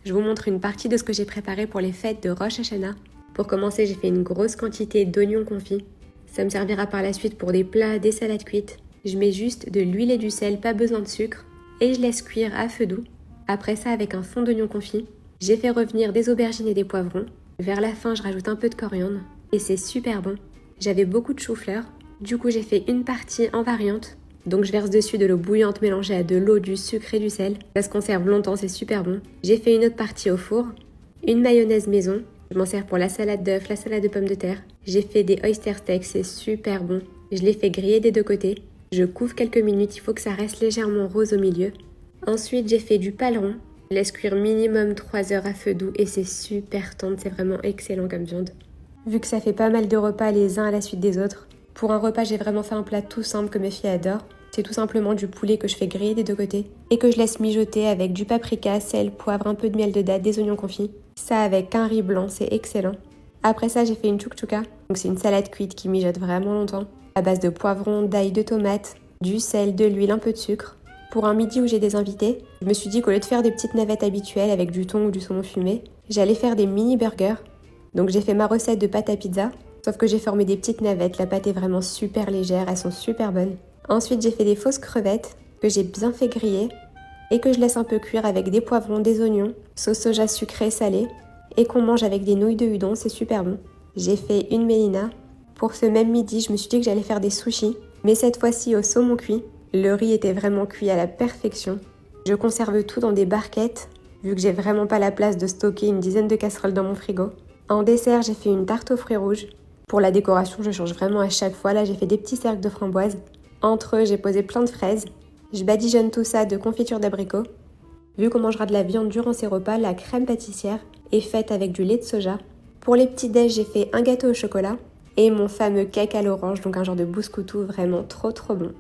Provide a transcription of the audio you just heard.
je vous montre une partie de ce que j'ai préparé pour les fêtes de Rosh Hashanah. Pour commencer, j'ai fait une grosse quantité d'oignons confits. Ça me servira par la suite pour des plats, des salades cuites. Je mets juste de l'huile et du sel, pas besoin de sucre, et je laisse cuire à feu doux. Après ça, avec un fond d'oignons confits, j'ai fait revenir des aubergines et des poivrons. Vers la fin, je rajoute un peu de coriandre, et c'est super bon. J'avais beaucoup de chou-fleur, du coup j'ai fait une partie en variante. Donc je verse dessus de l'eau bouillante mélangée à de l'eau, du sucre et du sel. Ça se conserve longtemps, c'est super bon. J'ai fait une autre partie au four, une mayonnaise maison. Je m'en sers pour la salade d'œufs, la salade de pommes de terre. J'ai fait des oyster steaks, c'est super bon. Je les fais griller des deux côtés. Je couvre quelques minutes, il faut que ça reste légèrement rose au milieu. Ensuite, j'ai fait du paleron. Je laisse cuire minimum 3 heures à feu doux et c'est super tendre, c'est vraiment excellent comme viande. Vu que ça fait pas mal de repas les uns à la suite des autres, pour un repas, j'ai vraiment fait un plat tout simple que mes filles adorent. C'est tout simplement du poulet que je fais griller des deux côtés et que je laisse mijoter avec du paprika, sel, poivre, un peu de miel de date, des oignons confits. Ça avec un riz blanc, c'est excellent. Après ça, j'ai fait une chouchouka. Donc c'est une salade cuite qui mijote vraiment longtemps, à base de poivrons, d'ail, de tomates, du sel, de l'huile, un peu de sucre. Pour un midi où j'ai des invités, je me suis dit qu'au lieu de faire des petites navettes habituelles avec du thon ou du saumon fumé, j'allais faire des mini burgers. Donc j'ai fait ma recette de pâte à pizza, sauf que j'ai formé des petites navettes, la pâte est vraiment super légère, elles sont super bonnes. Ensuite j'ai fait des fausses crevettes que j'ai bien fait griller et que je laisse un peu cuire avec des poivrons, des oignons, sauce soja sucrée salée et qu'on mange avec des nouilles de udon, c'est super bon. J'ai fait une mélina. Pour ce même midi, je me suis dit que j'allais faire des sushis, mais cette fois-ci au saumon cuit. Le riz était vraiment cuit à la perfection. Je conserve tout dans des barquettes, vu que j'ai vraiment pas la place de stocker une dizaine de casseroles dans mon frigo. En dessert, j'ai fait une tarte aux fruits rouges. Pour la décoration, je change vraiment à chaque fois. Là, j'ai fait des petits cercles de framboises. Entre eux, j'ai posé plein de fraises. Je badigeonne tout ça de confiture d'abricot. Vu qu'on mangera de la viande durant ces repas, la crème pâtissière est faite avec du lait de soja. Pour les petits déj, j'ai fait un gâteau au chocolat et mon fameux cake à l'orange, donc un genre de bouscoutou vraiment trop bon.